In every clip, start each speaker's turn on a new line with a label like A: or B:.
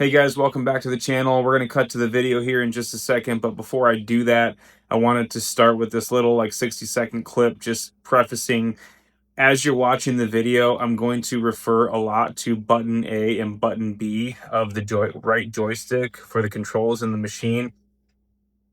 A: Hey guys, welcome back to the channel. We're going to cut to the video here in just a second, but before I do that, I wanted to start with this little 60-second clip just prefacing. As you're watching the video, I'm going to refer a lot to button A and button B of the right joystick for the controls in the machine.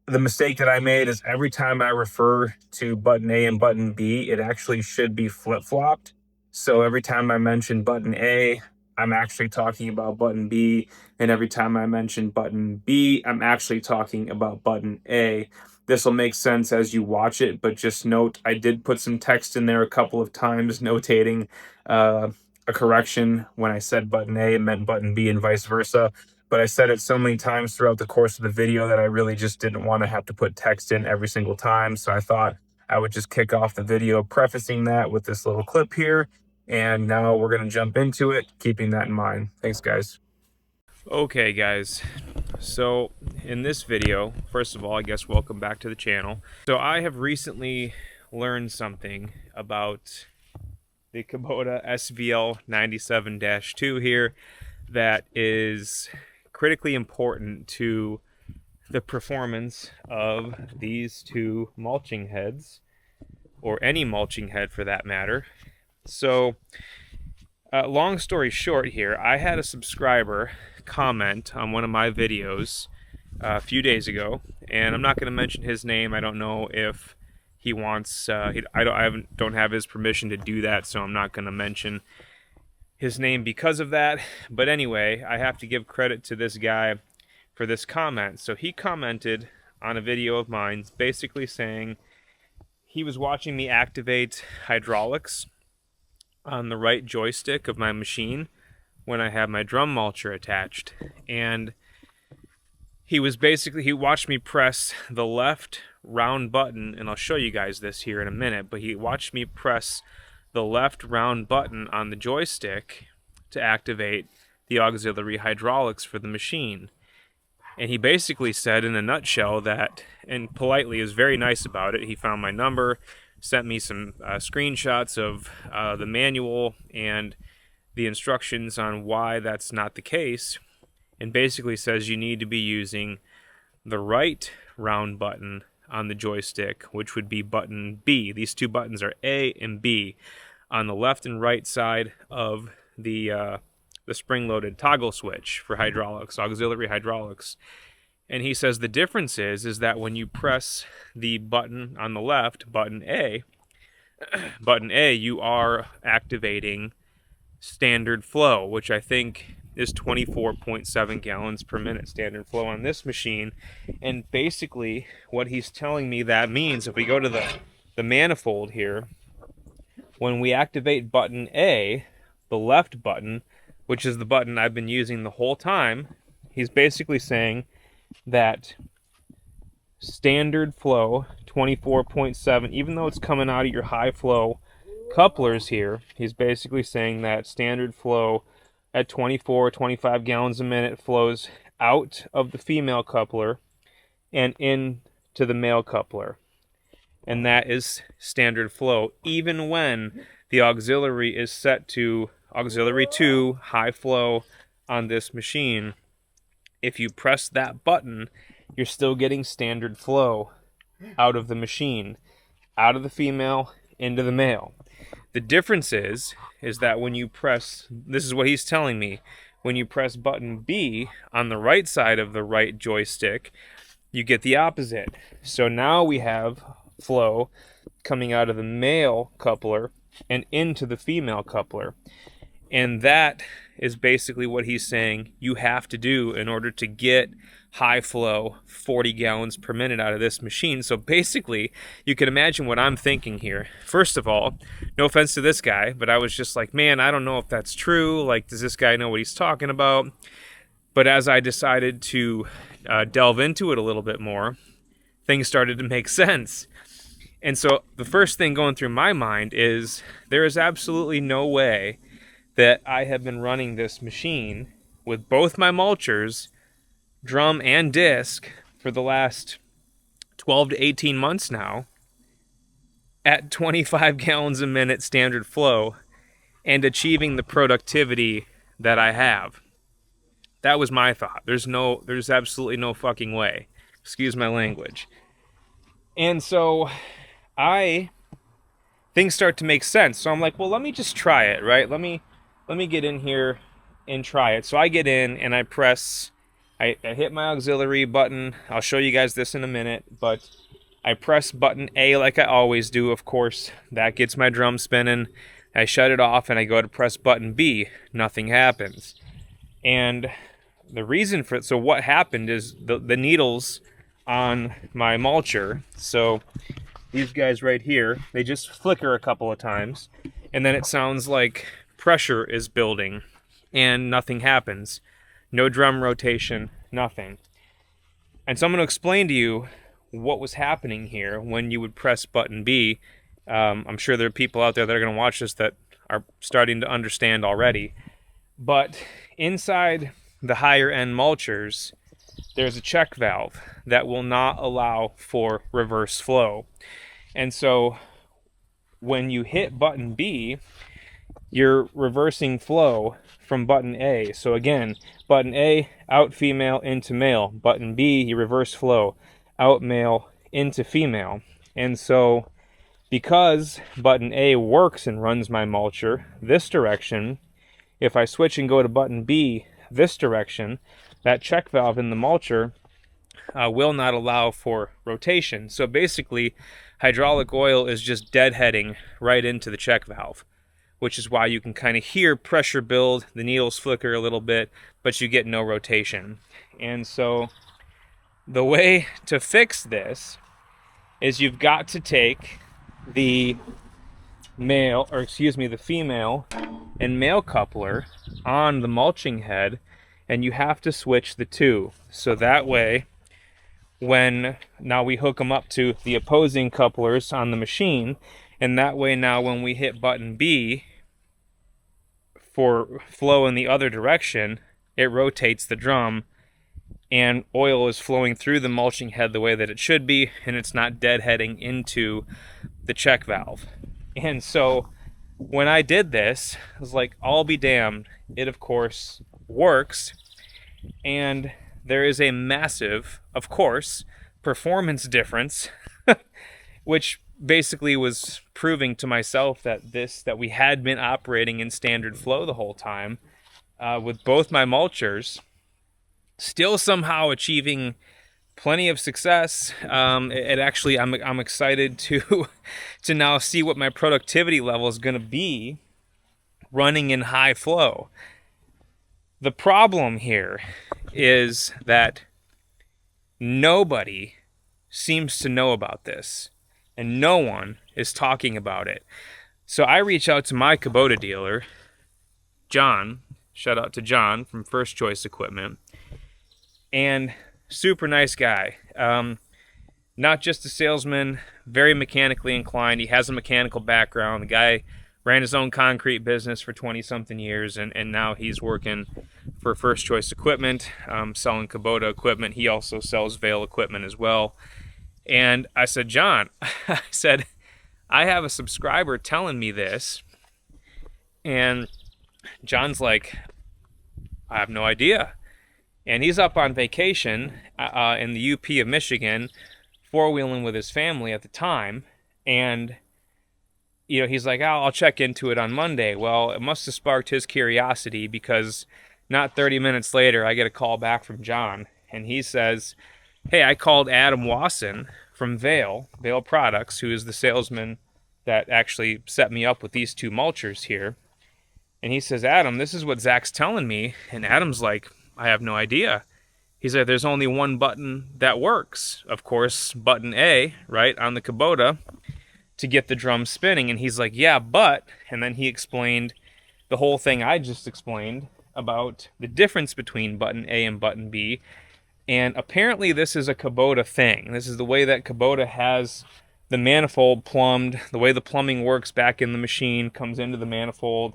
A: The mistake that I made is every time I refer to button A and button B, it actually should be flip-flopped. So every time I mention button A, I'm actually talking about button B, and every time I mention button B, I'm actually talking about button A. This will make sense as you watch it, but just note I did put some text in there a couple of times notating a correction. When I said button A, it meant button B and vice versa. But I said it so many times throughout the course of the video that I really just didn't want to have to put text in every single time. So I thought I would just kick off the video prefacing that with this little clip here. And now we're going to jump into it, keeping that in mind. Thanks, guys. Okay, guys. So in this video, first of all, I guess welcome back to the channel. So I have recently learned something about the Kubota SVL 97-2 here that is critically important to the performance of these two mulching heads, or any mulching head for that matter. So long story short here, I had a subscriber comment on one of my videos a few days ago, and I'm not going to mention his name. I don't know if he wants I don't have his permission to do that, so I'm not going to mention his name because of that. But anyway, I have to give credit to this guy for this comment. So he commented on a video of mine basically saying he was watching me activate hydraulics on the right joystick of my machine when I have my drum mulcher attached, and he watched me press the left round button, and I'll show you guys this here in a minute, but he watched me press the left round button on the joystick to activate the auxiliary hydraulics for the machine. And he basically said in a nutshell that, and politely is very nice about it, he found my number, sent me some screenshots of the manual and the instructions on why that's not the case, and basically says you need to be using the right round button on the joystick, which would be button B. These two buttons are A and B on the left and right side of the spring-loaded toggle switch for hydraulics, auxiliary hydraulics. And he says the difference is that when you press the button on the left, button A, you are activating standard flow, which I think is 24.7 gallons per minute standard flow on this machine. And basically what he's telling me that means, if we go to the manifold here, when we activate button A, the left button, which is the button I've been using the whole time, he's basically saying that standard flow 24.7, even though it's coming out of your high flow couplers here, he's basically saying that standard flow at 25 gallons a minute flows out of the female coupler and into the male coupler. And that is standard flow, even when the auxiliary is set to auxiliary 2, high flow on this machine. If you press that button, you're still getting standard flow out of the machine, out of the female, into the male. The difference is that when you press, this is what he's telling me, when you press button B on the right side of the right joystick, you get the opposite. So now we have flow coming out of the male coupler and into the female coupler. And that is basically what he's saying you have to do in order to get high flow 40 gallons per minute out of this machine. So basically, you can imagine what I'm thinking here. First of all, no offense to this guy, but I was just like, man, I don't know if that's true. Like, does this guy know what he's talking about? But as I decided to delve into it a little bit more, things started to make sense. And so the first thing going through my mind is there is absolutely no way that I have been running this machine with both my mulchers, drum and disc, for the last 12 to 18 months now at 25 gallons a minute standard flow and achieving the productivity that I have. That was my thought. There's absolutely no fucking way. Excuse my language. And so I things start to make sense. So I'm like, well, let me just try it, right? Let me get in here and try it. So I get in and I hit my auxiliary button. I'll show you guys this in a minute, but I press button A like I always do, of course. That gets my drum spinning. I shut it off and I go to press button B. Nothing happens. And the reason for it, so what happened is the needles on my mulcher, so these guys right here, they just flicker a couple of times, and then it sounds like pressure is building, and nothing happens. No drum rotation, nothing. And so I'm going to explain to you what was happening here when you would press button B. I'm sure there are people out there that are going to watch this that are starting to understand already. But inside the higher end mulchers, there's a check valve that will not allow for reverse flow. And so when you hit button B, you're reversing flow from button A. So again, button A, out female into male. Button B, you reverse flow, out male into female. And so because button A works and runs my mulcher this direction, if I switch and go to button B this direction, that check valve in the mulcher will not allow for rotation. So basically, hydraulic oil is just deadheading right into the check valve, which is why you can kind of hear pressure build, the needles flicker a little bit, but you get no rotation. And so the way to fix this is you've got to take the female and male coupler on the mulching head, and you have to switch the two. So that way, now we hook them up to the opposing couplers on the machine, and that way now when we hit button B for flow in the other direction, it rotates the drum, and oil is flowing through the mulching head the way that it should be, and it's not deadheading into the check valve. And so when I did this, I was like, I'll be damned. It, of course, works. And there is a massive, of course, performance difference, which basically was proving to myself that we had been operating in standard flow the whole time with both my mulchers, still somehow achieving plenty of success. It actually, I'm excited to now see what my productivity level is going to be running in high flow. The problem here is that nobody seems to know about this, and no one is talking about it. So I reach out to my Kubota dealer, John. Shout out to John from First Choice Equipment. And super nice guy. Not just a salesman, very mechanically inclined. He has a mechanical background. The guy ran his own concrete business for 20-something years, and now he's working for First Choice Equipment, selling Kubota equipment. He also sells Vail equipment as well. And I said, John, I said, I have a subscriber telling me this. And John's like, I have no idea. And he's up on vacation in the UP of Michigan, four-wheeling with his family at the time. And he's like, I'll check into it on Monday. Well, it must have sparked his curiosity, because not 30 minutes later, I get a call back from John, and he says, hey, I called Adam Wasson from Vail Products, who is the salesman that actually set me up with these two mulchers here. And he says, Adam, this is what Zach's telling me. And Adam's like, I have no idea. He said, there's only one button that works. Of course, button A, right, on the Kubota, to get the drum spinning. And he's like, yeah, but, and then he explained the whole thing I just explained about the difference between button A and button B. And apparently this is a Kubota thing. This is the way that Kubota has the manifold plumbed, the way the plumbing works back in the machine, comes into the manifold.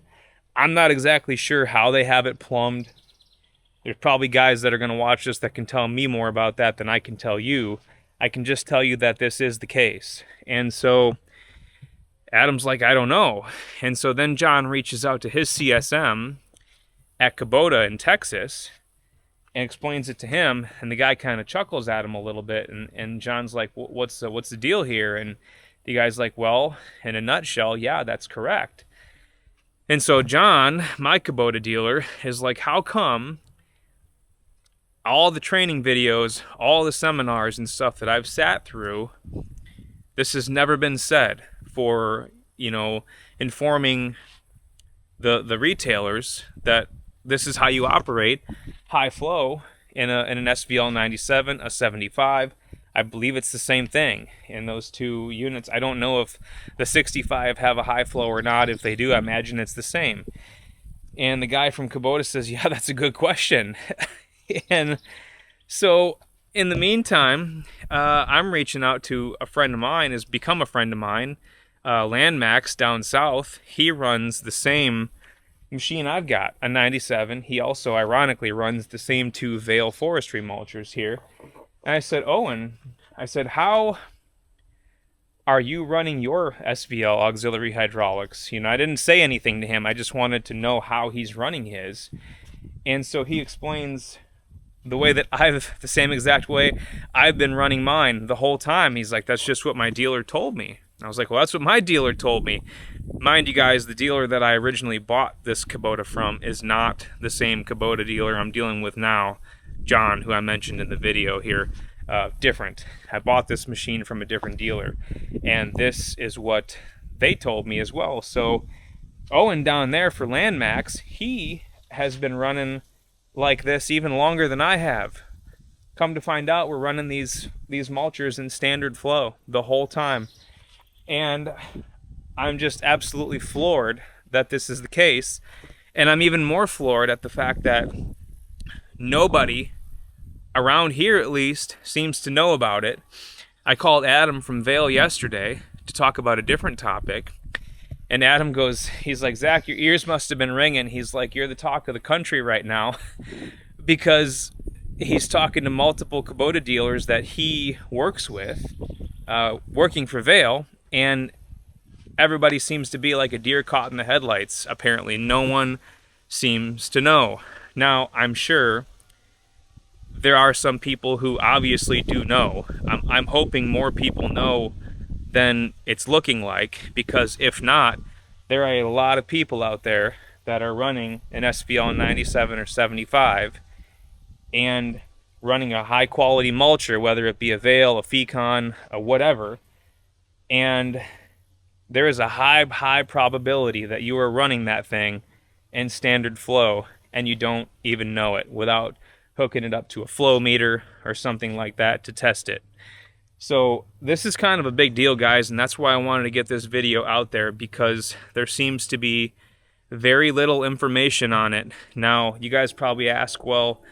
A: I'm not exactly sure how they have it plumbed. There's probably guys that are going to watch this that can tell me more about that than I can tell you. I can just tell you that this is the case. And so Adam's like, I don't know. And so then John reaches out to his CSM at Kubota in Texas, and explains it to him, and the guy kind of chuckles at him a little bit, and John's like, what's the deal here? And the guy's like, well, in a nutshell, yeah, that's correct. And so John, my Kubota dealer, is like, how come all the training videos, all the seminars and stuff that I've sat through, this has never been said for, informing the retailers that this is how you operate high flow in an SVL 97, a 75. I believe it's the same thing in those two units. I don't know if the 65 have a high flow or not. If they do, I imagine it's the same. And the guy from Kubota says, yeah, that's a good question. And so in the meantime, I'm reaching out to a friend of mine, has become a friend of mine, Landmax down south. He runs the same machine I've got, a 97. He also ironically runs the same two Vail forestry mulchers here. And I said, Owen, how are you running your SVL auxiliary hydraulics? I didn't say anything to him. I just wanted to know how he's running his. And so he explains the way that the same exact way I've been running mine the whole time. He's like, that's just what my dealer told me. I was like, well, that's what my dealer told me. Mind you guys, the dealer that I originally bought this Kubota from is not the same Kubota dealer I'm dealing with now, John, who I mentioned in the video here. Different. I bought this machine from a different dealer, and this is what they told me as well. So Owen down there for Landmax, he has been running like this even longer than I have. Come to find out, we're running these mulchers in standard flow the whole time. And I'm just absolutely floored that this is the case. And I'm even more floored at the fact that nobody, around here at least, seems to know about it. I called Adam from Vail yesterday to talk about a different topic. And Adam goes, he's like, Zach, your ears must have been ringing. He's like, you're the talk of the country right now. Because he's talking to multiple Kubota dealers that he works with, working for Vail, and everybody seems to be like a deer caught in the headlights. Apparently, no one seems to know. Now, I'm sure there are some people who obviously do know. I'm hoping more people know than it's looking like, because if not, there are a lot of people out there that are running an SVL 97 or 75 and running a high quality mulcher, whether it be a Vail, a Fecon, a whatever, and there is a high probability that you are running that thing in standard flow and you don't even know it without hooking it up to a flow meter or something like that to test it. So this is kind of a big deal, guys, and that's why I wanted to get this video out there, because there seems to be very little information on it. Now, you guys probably ask, well,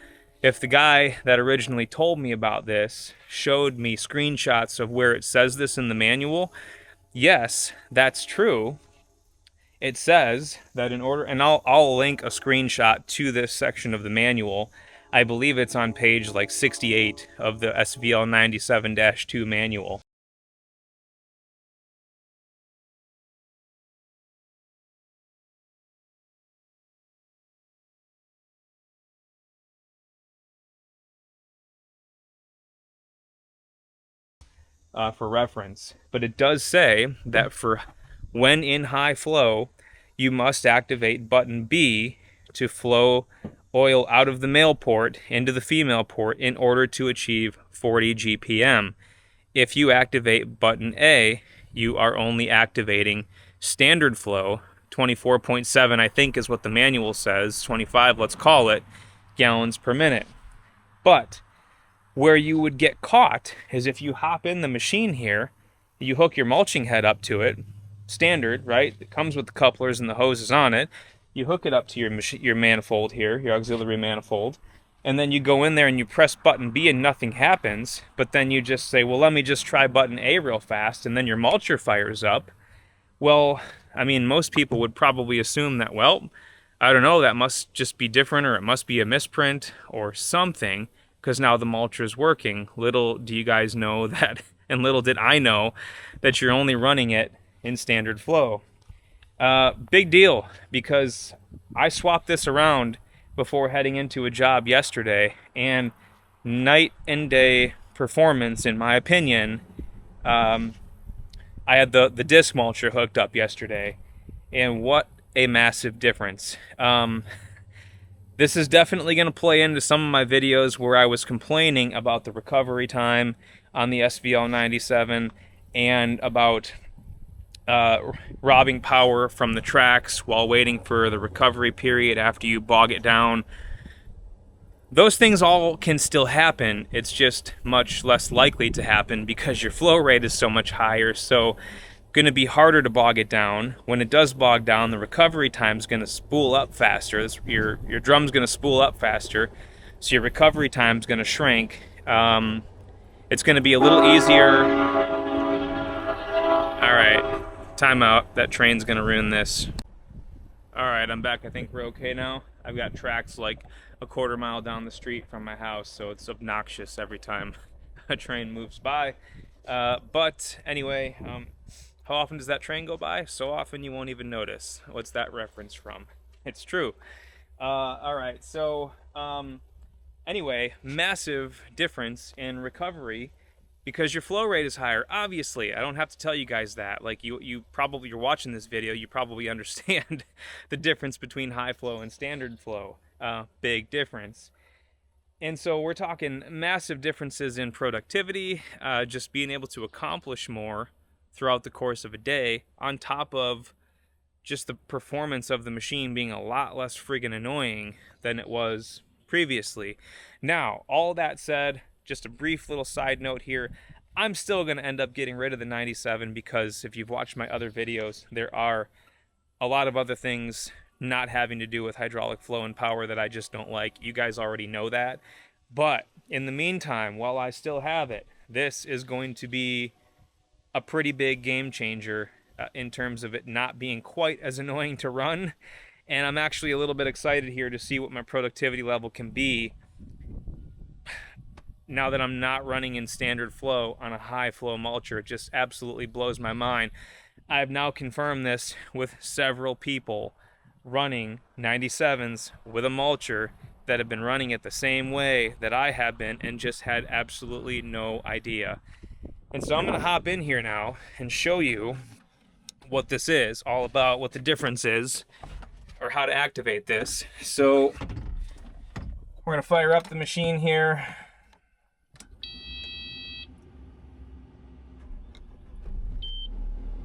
A: if the guy that originally told me about this showed me screenshots of where it says this in the manual, yes, that's true. It says that in order, and I'll link a screenshot to this section of the manual. I believe it's on page like 68 of the SVL 97-2 manual. For reference, but it does say that for when in high flow, you must activate button B to flow oil out of the male port into the female port in order to achieve 40 GPM. If you activate button A, you are only activating standard flow, 24.7 I think is what the manual says, 25 let's call it, gallons per minute. But where you would get caught is if you hop in the machine here, you hook your mulching head up to it, standard, right? It comes with the couplers and the hoses on it. You hook it up to your manifold here, your auxiliary manifold, and then you go in there and you press button B and nothing happens, but then you just say, well, let me just try button A real fast, and then your mulcher fires up. Well, I mean, most people would probably assume that, well, I don't know, that must just be different, or it must be a misprint or something, because now the mulcher is working. Little do you guys know that, and little did I know, that you're only running it in standard flow. Big deal, because I swapped this around before heading into a job yesterday, and night and day performance, in my opinion. I had the disc mulcher hooked up yesterday, and what a massive difference. This is definitely going to play into some of my videos where I was complaining about the recovery time on the SVL 97 and about robbing power from the tracks while waiting for the recovery period after you bog it down. Those things all can still happen. It's just much less likely to happen because your flow rate is so much higher. So going to be harder to bog it down. When it does bog down, the recovery time is going to spool up faster. Your drum's going to spool up faster, so your recovery time is going to shrink. It's going to be a little easier. All right, time out. That train's going to ruin this. All right, I'm back. I think we're okay now. I've got tracks like a quarter mile down the street from my house, so it's obnoxious every time a train moves by. But anyway, how often does that train go by? So often you won't even notice. What's that reference from? It's true. All right, so anyway, massive difference in recovery because your flow rate is higher. Obviously, I don't have to tell you guys that. Like you're watching this video, you probably understand the difference between high flow and standard flow. Big difference. And so we're talking massive differences in productivity, just being able to accomplish more throughout the course of a day, on top of just the performance of the machine being a lot less friggin' annoying than it was previously. Now, all that said, just a brief little side note here, I'm still going to end up getting rid of the 97 because if you've watched my other videos, there are a lot of other things not having to do with hydraulic flow and power that I just don't like. You guys already know that. But in the meantime, while I still have it, this is going to be a pretty big game changer in terms of it not being quite as annoying to run. And I'm actually a little bit excited here to see what my productivity level can be now that I'm not running in standard flow on a high flow mulcher. It just absolutely blows my mind. I've now confirmed this with several people running 97s with a mulcher that have been running it the same way that I have been and just had absolutely no idea. And so I'm going to hop in here now and show you what this is all about, what the difference is, or how to activate this. So we're going to fire up the machine here.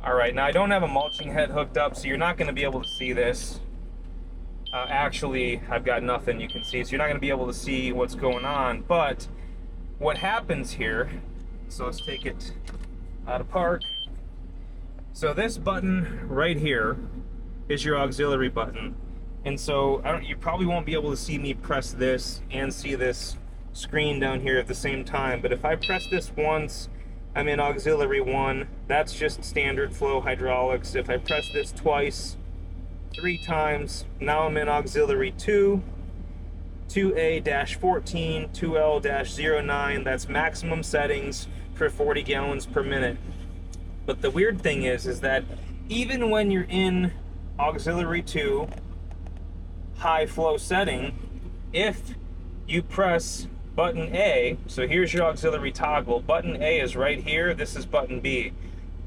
A: All right, now I don't have a mulching head hooked up, so you're not going to be able to see this. Actually, I've got nothing you can see, so you're not going to be able to see what's going on. But what happens here, so let's take it out of park. So this button right here is your auxiliary button. And so you probably won't be able to see me press this and see this screen down here at the same time. But if I press this once, I'm in auxiliary 1. That's just standard flow hydraulics. If I press this twice, 3 times, now I'm in auxiliary 2, 2A-14, 2L-09. That's maximum settings for 40 gallons per minute. But the weird thing is that even when you're in auxiliary 2 high flow setting, if you press button A, so here's your auxiliary toggle, button A is right here, this is button B.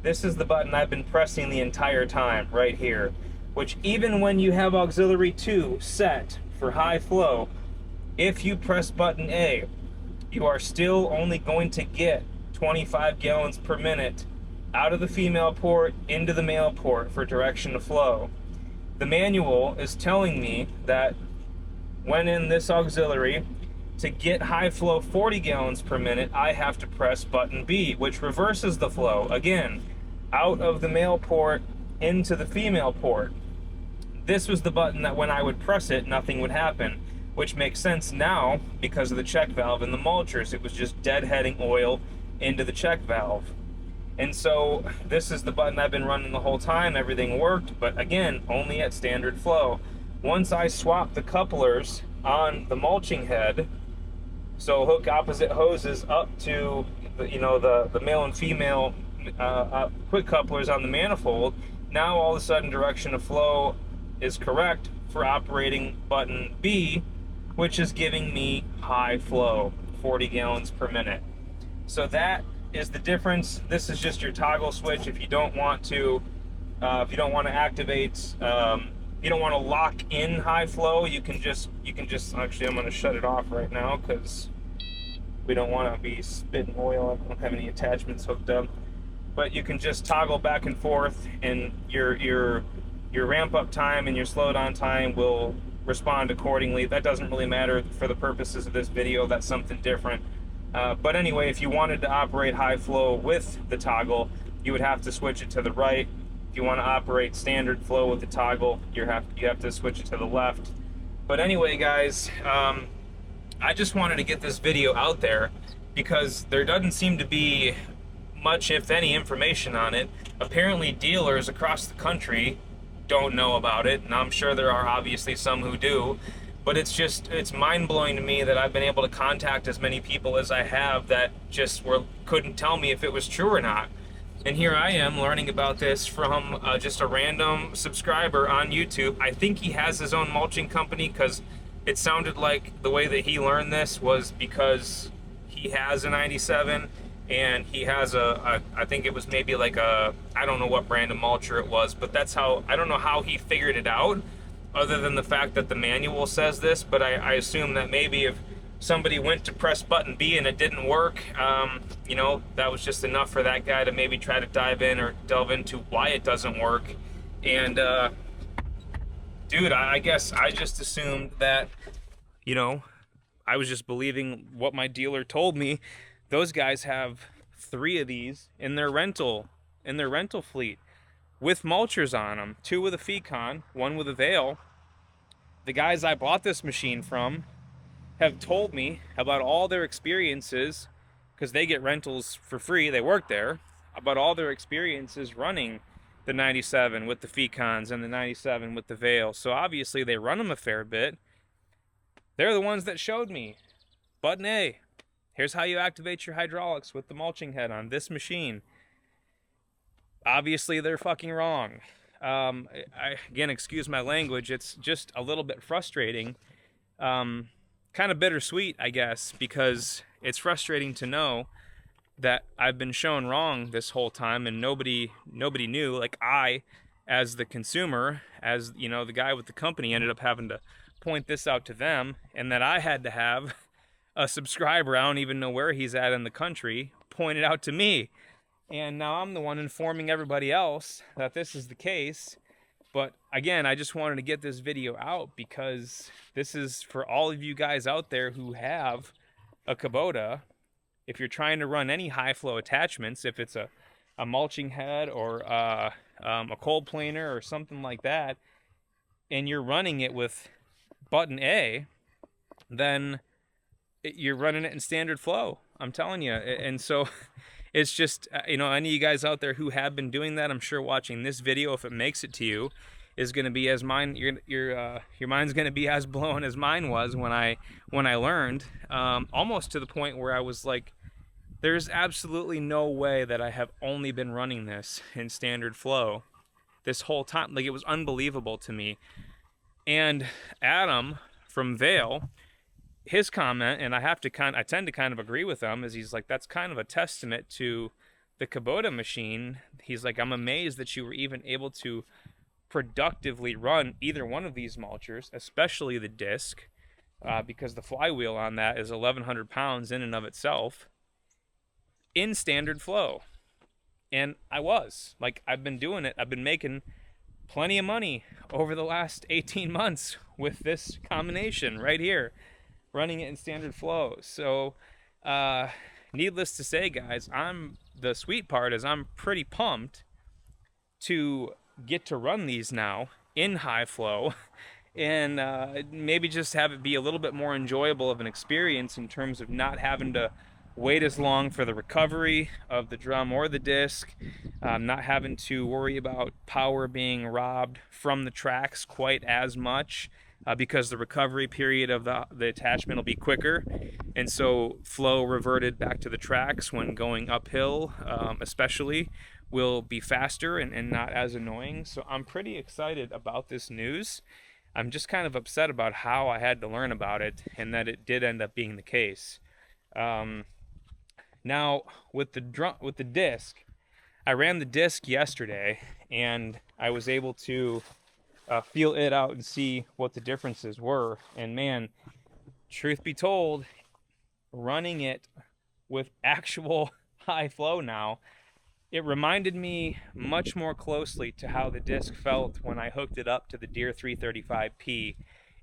A: This is the button I've been pressing the entire time, right here, which even when you have auxiliary 2 set for high flow, if you press button A, you are still only going to get 25 gallons per minute out of the female port into the male port for direction of flow. The manual is telling me that when in this auxiliary, to get high flow 40 gallons per minute, I have to press button B, which reverses the flow, again, out of the male port into the female port. This was the button that when I would press it, nothing would happen, which makes sense now because of the check valve in the mulchers. It was just deadheading oil into the check valve. And so this is the button I've been running the whole time. Everything worked, but again, only at standard flow. Once I swapped the couplers on the mulching head, so hook opposite hoses up to the male and female quick couplers on the manifold, now all of a sudden direction of flow is correct for operating button B which is giving me high flow, 40 gallons per minute. So that is the difference. This is just your toggle switch. If you don't want to, activate, you don't want to lock in high flow, you can just actually, I'm going to shut it off right now because we don't want to be spitting oil. I don't have any attachments hooked up, but you can just toggle back and forth, and your ramp up time and your slow down time will respond accordingly. That doesn't really matter for the purposes of this video. That's something different. But anyway, if you wanted to operate high flow with the toggle, you would have to switch it to the right. If you want to operate standard flow with the toggle, you have to switch it to the left. But anyway, guys, I just wanted to get this video out there because there doesn't seem to be much, if any, information on it. Apparently dealers across the country don't know about it, and I'm sure there are obviously some who do, but it's mind-blowing to me that I've been able to contact as many people as I have that just couldn't tell me if it was true or not. And here I am learning about this from just a random subscriber on YouTube. I think he has his own mulching company, because it sounded like the way that he learned this was because he has a 97 and he has I think it was maybe like I don't know what brand of mulcher it was, but that's how, I don't know how he figured it out other than the fact that the manual says this, but I assume that maybe if somebody went to press button B and it didn't work, you know, that was just enough for that guy to maybe try to dive in or delve into why it doesn't work. And dude, I guess I just assumed that, you know, I was just believing what my dealer told me. Those guys have 3 of these in their rental fleet with mulchers on them, 2 with a Fecon, 1 with a Veil. The guys I bought this machine from have told me about all their experiences, because they get rentals for free, they work there, about all their experiences running the 97 with the Fecons and the 97 with the Veil. So obviously they run them a fair bit. They're the ones that showed me. Button A, here's how you activate your hydraulics with the mulching head on this machine. Obviously they're fucking wrong. Again, excuse my language, it's just a little bit frustrating. Kind of bittersweet, I guess, because it's frustrating to know that I've been shown wrong this whole time and nobody knew. Like, I, as the consumer, as, you know, the guy with the company, ended up having to point this out to them, and that I had to have a subscriber, I don't even know where he's at in the country, point it out to me. And now I'm the one informing everybody else that this is the case. But again, I just wanted to get this video out because this is for all of you guys out there who have a Kubota. If you're trying to run any high flow attachments, if it's a mulching head or a cold planer or something like that, and you're running it with button A, then you're running it in standard flow. I'm telling you. And so it's just, you know, any of you guys out there who have been doing that, I'm sure watching this video, if it makes it to you, is going to be as your mind's going to be as blown as mine was when I learned, almost to the point where I was like, there's absolutely no way that I have only been running this in standard flow this whole time. Like, it was unbelievable to me. And Adam from Vail, his comment, and I tend to kind of agree with him, is he's like, that's kind of a testament to the Kubota machine. He's like, I'm amazed that you were even able to productively run either one of these mulchers, especially the disc, because the flywheel on that is 1,100 pounds in and of itself, in standard flow. And I've been doing it. I've been making plenty of money over the last 18 months with this combination right here, running it in standard flow. So needless to say, guys, the sweet part is I'm pretty pumped to get to run these now in high flow, and maybe just have it be a little bit more enjoyable of an experience in terms of not having to wait as long for the recovery of the drum or the disc, not having to worry about power being robbed from the tracks quite as much, because the recovery period of the attachment will be quicker, and so flow reverted back to the tracks when going uphill, especially, will be faster and not as annoying. So I'm pretty excited about this news. I'm just kind of upset about how I had to learn about it and that it did end up being the case. Um, Now with the disc, I ran the disc yesterday and I was able to feel it out and see what the differences were. And man, truth be told, running it with actual high flow now, it reminded me much more closely to how the disc felt when I hooked it up to the Deere 335P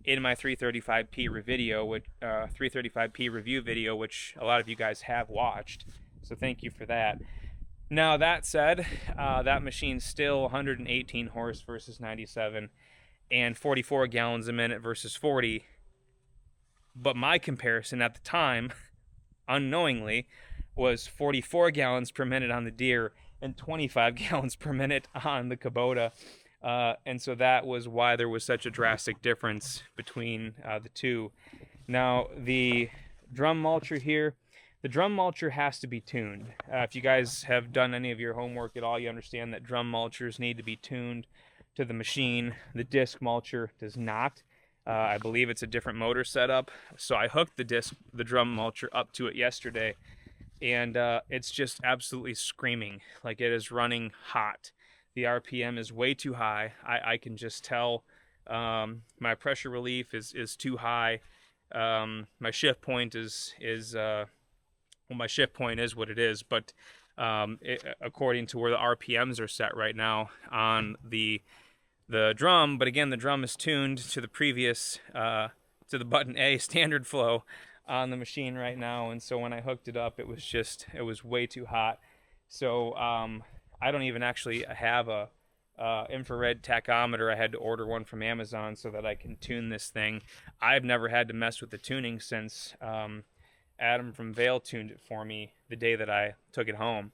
A: in my 335P video, 335P review video, which a lot of you guys have watched. So thank you for that. Now that said, that machine's still 118 horse versus 97, and 44 gallons a minute versus 40. But my comparison at the time, unknowingly, was 44 gallons per minute on the Deere and 25 gallons per minute on the Kubota. And so that was why there was such a drastic difference between the two. Now, the drum mulcher here, the drum mulcher has to be tuned. If you guys have done any of your homework at all, you understand that drum mulchers need to be tuned to the machine. The disc mulcher does not. I believe it's a different motor setup. So I hooked the drum mulcher up to it yesterday, and it's just absolutely screaming. Like, it is running hot. The RPM is way too high. I can just tell my pressure relief is too high. My shift point is well, my shift point is what it is, but according to where the RPMs are set right now on the drum, but again, the drum is tuned to the previous to the button A standard flow on the machine right now, and so when I hooked it up, it was way too hot. So I don't even actually have a infrared tachometer. I had to order one from Amazon so that I can tune this thing. I've never had to mess with the tuning since Adam from Vail tuned it for me the day that I took it home.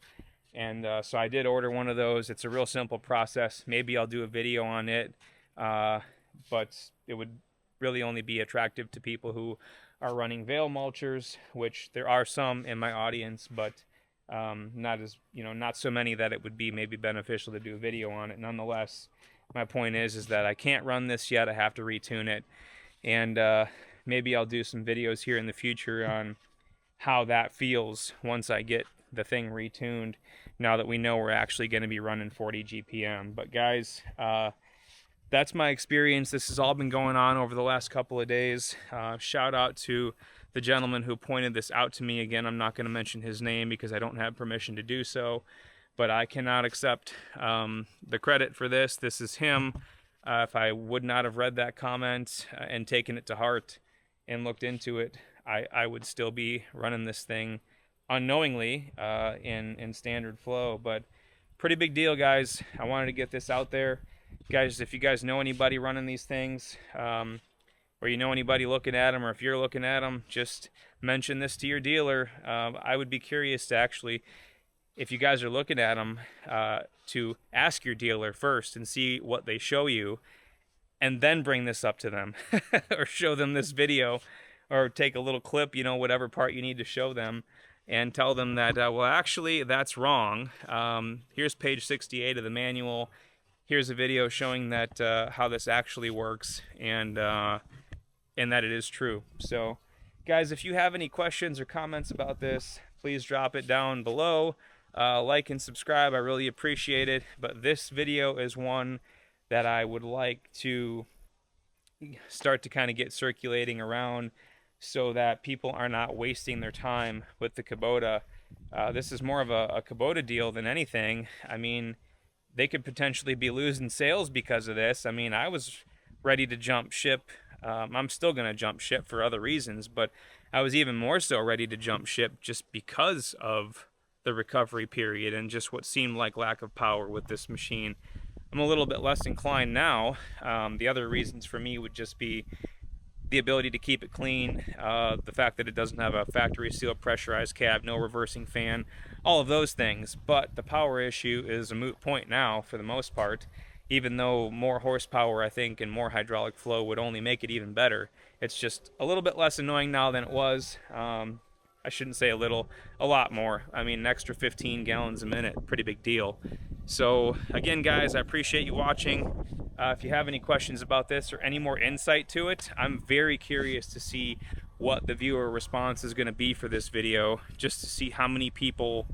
A: And so I did order one of those. It's a real simple process. Maybe I'll do a video on it, but it would really only be attractive to people who are running Vail mulchers, which there are some in my audience, but not so many that it would be maybe beneficial to do a video on it. Nonetheless, my point is that I can't run this yet. I have to retune it, and maybe I'll do some videos here in the future on how that feels once I get the thing retuned, now that we know we're actually going to be running 40 GPM. But guys, that's my experience. This has all been going on over the last couple of days. Shout out to the gentleman who pointed this out to me. Again, I'm not going to mention his name because I don't have permission to do so, but I cannot accept the credit for this. This is him. If I would not have read that comment and taken it to heart and looked into it, I would still be running this thing unknowingly in standard flow. But pretty big deal, guys. I wanted to get this out there. Guys, if you guys know anybody running these things, or you know anybody looking at them, or if you're looking at them, just mention this to your dealer. I would be curious to actually, if you guys are looking at them, to ask your dealer first and see what they show you, and then bring this up to them or show them this video, or take a little clip, whatever part you need to show them, and tell them that, well, actually, that's wrong. Here's page 68 of the manual. Here's a video showing that how this actually works, and that it is true. So, guys, if you have any questions or comments about this, please drop it down below. Like and subscribe. I really appreciate it. But this video is one that I would like to start to kind of get circulating around, so that people are not wasting their time with the Kubota. This is more of a Kubota deal than anything. I mean, they could potentially be losing sales because of this. I mean, I was ready to jump ship. I'm still going to jump ship for other reasons, but I was even more so ready to jump ship just because of the recovery period and just what seemed like lack of power with this machine. I'm a little bit less inclined now. The other reasons for me would just be the ability to keep it clean, the fact that it doesn't have a factory sealed pressurized cab, no reversing fan, all of those things. But the power issue is a moot point now for the most part, even though more horsepower, I think, and more hydraulic flow would only make it even better. It's just a little bit less annoying now than it was. I shouldn't say a little, a lot more. I mean, an extra 15 gallons a minute, pretty big deal. So again, guys, I appreciate you watching. If you have any questions about this or any more insight to it, I'm very curious to see what the viewer response is going to be for this video, just to see how many people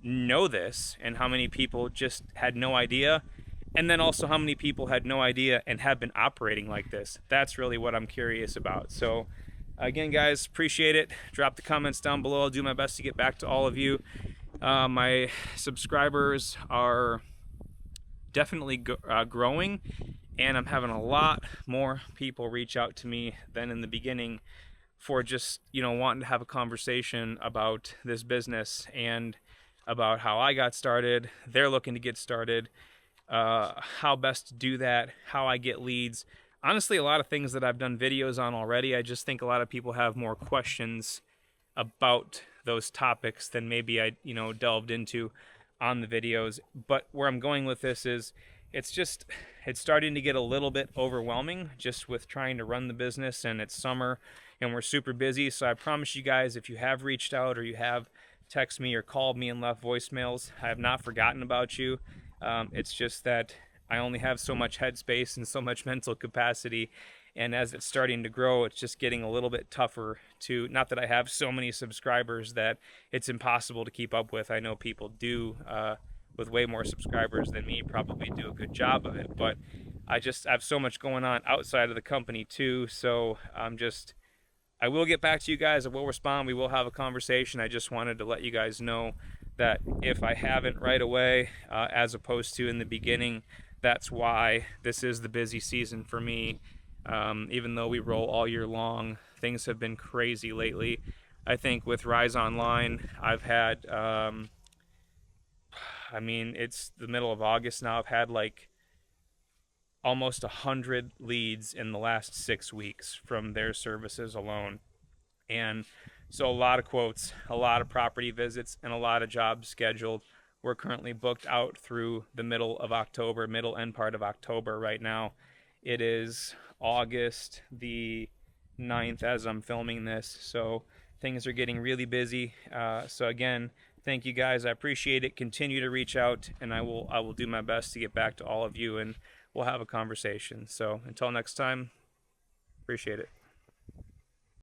A: know this and how many people just had no idea, and then also how many people had no idea and have been operating like this. That's really what I'm curious about. So again, guys, appreciate it. Drop the comments down below. I'll do my best to get back to all of you. My subscribers are definitely growing, and I'm having a lot more people reach out to me than in the beginning for just, you know, wanting to have a conversation about this business and about how I got started. They're looking to get started, how best to do that, how I get leads. Honestly, a lot of things that I've done videos on already. I just think a lot of people have more questions about those topics than maybe I, you know, delved into on the videos. But where I'm going with this is it's starting to get a little bit overwhelming just with trying to run the business, and it's summer and we're super busy. So I promise you guys, if you have reached out or you have texted me or called me and left voicemails, I have not forgotten about you. It's just that I only have so much headspace and so much mental capacity, and as it's starting to grow, it's just getting a little bit tougher to, not that I have so many subscribers that it's impossible to keep up with. I know people do, with way more subscribers than me, probably do a good job of it, but I have so much going on outside of the company too. So I will get back to you guys. I will respond. We will have a conversation. I just wanted to let you guys know that if I haven't right away, as opposed to in the beginning, that's why. This is the busy season for me. Even though we roll all year long, things have been crazy lately. I think with Rise Online, I've had, I mean, it's the middle of August now. I've had like almost 100 leads in the last 6 weeks from their services alone. And so a lot of quotes, a lot of property visits, and a lot of jobs scheduled. We're currently booked out through the middle of October, middle end part of October right now. It is August the 9th as I'm filming this, so things are getting really busy. So again, thank you guys. I appreciate it. Continue to reach out, and I will do my best to get back to all of you, and we'll have a conversation. So until next time, appreciate it.